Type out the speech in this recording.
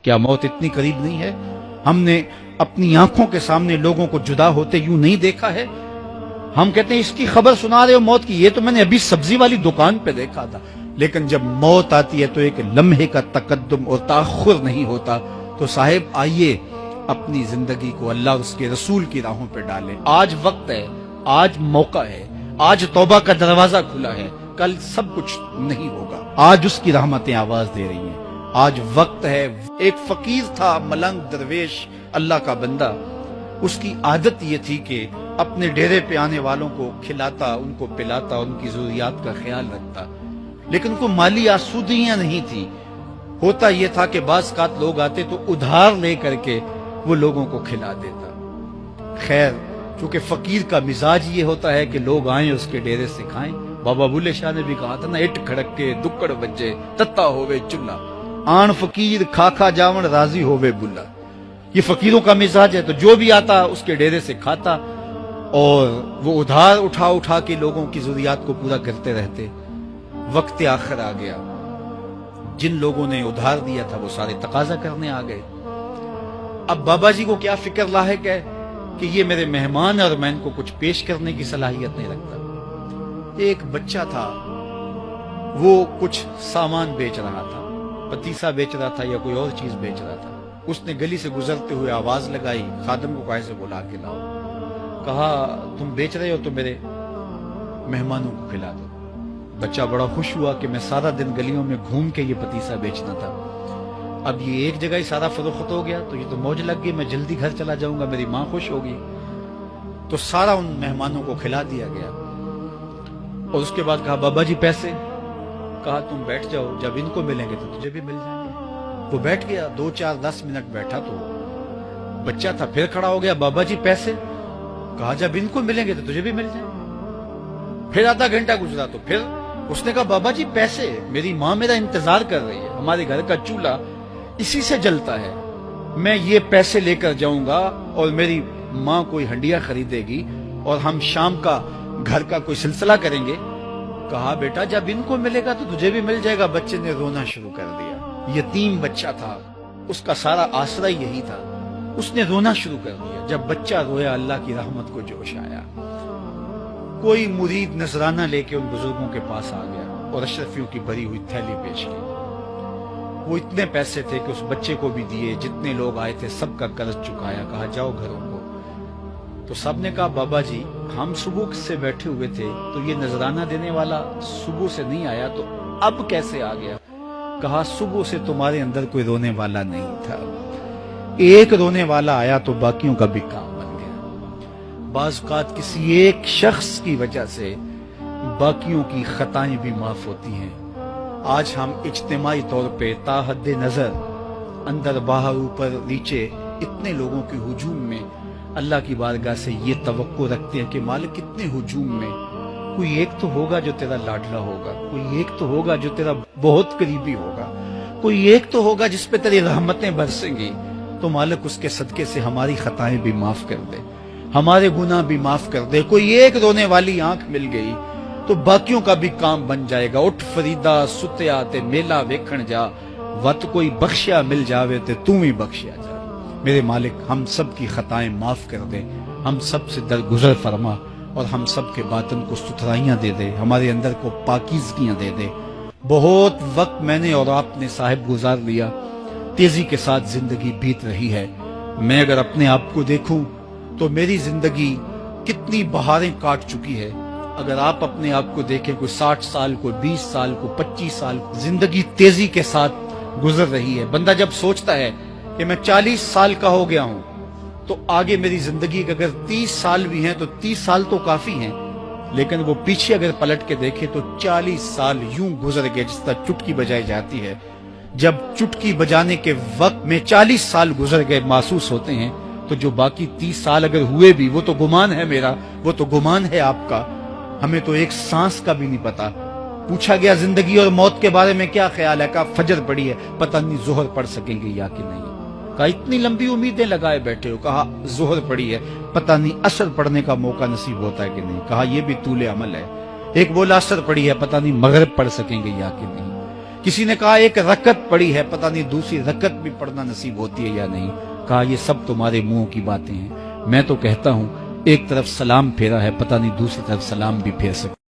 کیا موت اتنی قریب نہیں ہے؟ ہم نے اپنی آنکھوں کے سامنے لوگوں کو جدا ہوتے یوں نہیں دیکھا ہے؟ ہم کہتے ہیں اس کی خبر سنا رہے ہو موت کی، یہ تو میں نے ابھی سبزی والی دکان پہ دیکھا تھا. لیکن جب موت آتی ہے تو ایک لمحے کا تقدم اور تاخر نہیں ہوتا. تو صاحب آئیے اپنی زندگی کو اللہ اور اس کے رسول کی راہوں پہ ڈالیں. آج وقت ہے، آج موقع ہے، آج توبہ کا دروازہ کھلا ہے. کل سب کچھ نہیں ہوگا. آج اس کی رحمتیں آواز دے رہی ہیں. آج وقت ہے. ایک فقیر تھا، ملنگ درویش، اللہ کا بندہ. اس کی عادت یہ تھی کہ اپنے ڈیرے پہ آنے والوں کو کھلاتا، ان کو پلاتا، ان کی ضروریات کا خیال رکھتا. لیکن کوئی مالی آسودگیاں نہیں تھی. ہوتا یہ تھا کہ بعض اوقات لوگ آتے تو ادھار لے کر کے وہ لوگوں کو کھلا دیتا. خیر، چونکہ فقیر کا مزاج یہ ہوتا ہے کہ لوگ آئیں اس کے ڈیرے سے کھائیں. بابا بلے شاہ نے بھی کہا تھا نا، اٹ کھڑک کے دکڑ بجے تتا ہوئے چلا، آن فقیر کھا کھا جاون راضی ہوئے بلا. یہ فقیروں کا مزاج ہے. تو جو بھی آتا اس کے ڈیرے سے کھاتا اور وہ ادھار اٹھا اٹھا کے لوگوں کی ضروریات کو پورا کرتے رہتے. وقت آخر آ گیا. جن لوگوں نے ادھار دیا تھا وہ سارے تقاضا کرنے آ گئے. اب بابا جی کو کیا فکر لاحق ہے کہ یہ میرے مہمان اور میں ان کو کچھ پیش کرنے کی صلاحیت نہیں رکھتا. ایک بچہ تھا، وہ کچھ سامان بیچ رہا تھا، پتیسا بیچ رہا تھا یا کوئی اور چیز بیچ رہا تھا. اس نے گلی سے گزرتے ہوئے آواز لگائی، خادم کو کہا سے بلا کے لاؤ. کہا تم بیچ رہے ہو تو میرے مہمانوں کو کھلا دو. بچہ بڑا خوش ہوا کہ میں سارا دن گلیوں میں گھوم کے یہ پتیسا بیچنا تھا، اب یہ ایک جگہ ہی سارا فروخت ہو گیا تو یہ تو موج لگ گئی، میں جلدی گھر چلا جاؤں گا، میری ماں خوش ہوگی. تو سارا ان مہمانوں کو کھلا دیا گیا. اور اس کے بعد کہا بابا جی پیسے؟ کہا تم بیٹھ جاؤ، جب ان کو ملیں گے تو تجھے بھی مل جائیں گے. وہ بیٹھ گیا، 2 4 10 منٹ بیٹھا تو بچہ تھا، پھر کھڑا ہو گیا، بابا جی پیسے؟ کہا جب ان کو ملیں گے تو تجھے بھی مل جائیں گے. پھر آدھا گھنٹہ گزرا تو پھر اس نے کہا بابا جی پیسے؟ میری ماں میرا انتظار کر رہی ہے، ہمارے گھر کا چولہا اسی سے جلتا ہے، میں یہ پیسے لے کر جاؤں گا اور میری ماں کوئی ہنڈیا خریدے گی اور ہم شام کا گھر کا کوئی سلسلہ کریں گے. کہا بیٹا جب ان کو ملے گا تو تجھے بھی مل جائے گا. بچے نے رونا شروع کر دیا. یتیم بچہ تھا، اس کا سارا آسرا یہی تھا. اس نے رونا شروع کر دیا. جب بچہ رویا اللہ کی رحمت کو جوش آیا. کوئی مرید نذرانہ لے کے ان بزرگوں کے پاس آ گیا اور اشرفیوں کی بھری ہوئی تھیلی پیش کی. وہ اتنے پیسے تھے کہ اس بچے کو بھی دیے، جتنے لوگ آئے تھے سب کا قرض چکایا. کہا جاؤ گھروں کو. تو سب نے کہا بابا جی ہم صبح سے بیٹھے ہوئے تھے تو یہ نذرانہ دینے والا صبح سے نہیں آیا تو اب کیسے آ گیا؟ کہا صبح سے تمہارے اندر کوئی رونے والا نہیں تھا، ایک رونے والا آیا تو باقیوں کا بھی کام بن گیا. بعض اوقات کسی ایک شخص کی وجہ سے باقیوں کی خطائیں بھی معاف ہوتی ہیں. آج ہم اجتماعی طور پہ تا حد نظر اندر باہر اوپر نیچے اتنے لوگوں کے ہجوم میں اللہ کی بارگاہ سے یہ توقع رکھتے ہیں کہ مالک کتنے ہجوم میں کوئی ایک تو ہوگا جو تیرا لاڈلا ہوگا، کوئی ایک تو ہوگا جو تیرا بہت قریبی ہوگا، کوئی ایک تو ہوگا جس پہ تیری رحمتیں برسیں گی. تو مالک اس کے صدقے سے ہماری خطائیں بھی معاف کر دے، ہمارے گناہ بھی معاف کر دے. کوئی ایک رونے والی آنکھ مل گئی تو باقیوں کا بھی کام بن جائے گا. اٹھ فریدا ستیا تے میلہ ویکھن جا، وت کوئی بخشیا مل جاوے تے توں ہی بخشیا جا. میرے مالک ہم سب کی خطائیں معاف کر دے، ہم سب سے درگزر فرما اور ہم سب کے باطن کو ستھرائیاں دے دے، ہمارے اندر کو پاکیزگیاں دے دے. بہت وقت میں نے اور آپ نے صاحب گزار لیا، تیزی کے ساتھ زندگی بیت رہی ہے. میں اگر اپنے آپ کو دیکھوں تو میری زندگی کتنی بہاریں کاٹ چکی ہے. اگر آپ اپنے آپ کو دیکھیں، کوئی 60 سال، کوئی 20 سال، کوئی 25 سال، زندگی تیزی کے ساتھ گزر رہی ہے. بندہ جب سوچتا ہے کہ میں 40 سال کا ہو گیا ہوں تو آگے میری زندگی کے اگر 30 سال بھی ہیں تو 30 سال تو کافی ہیں، لیکن وہ پیچھے اگر پلٹ کے دیکھے تو 40 سال یوں گزر گئے جس طرح چٹکی بجائی جاتی ہے. جب چٹکی بجانے کے وقت میں 40 سال گزر گئے محسوس ہوتے ہیں تو جو باقی 30 سال اگر ہوئے بھی وہ تو گمان ہے میرا، وہ تو گمان ہے آپ کا. ہمیں تو ایک سانس کا بھی نہیں پتا. پوچھا گیا زندگی اور موت کے بارے میں کیا خیال ہے؟ کہا فجر پڑی ہے، پتہ نہیں ظہر پڑھ سکیں گے یا کہ نہیں. کہا اتنی لمبی امیدیں لگائے بیٹھے ہو. کہا ظہر پڑی ہے، پتہ نہیں عصر پڑھنے کا موقع نصیب ہوتا ہے کہ نہیں. کہا یہ بھی طول عمل ہے. ایک بولا عصر پڑی ہے، پتہ نہیں مغرب پڑھ سکیں گے یا کہ نہیں. کسی نے کہا ایک رکعت پڑی ہے، پتہ نہیں دوسری رکعت بھی پڑھنا نصیب ہوتی ہے یا نہیں. کہا یہ سب تمہارے منہوں کی باتیں ہیں. میں تو کہتا ہوں ایک طرف سلام پھیرا ہے، پتہ نہیں دوسری طرف سلام بھی پھیر سکتا.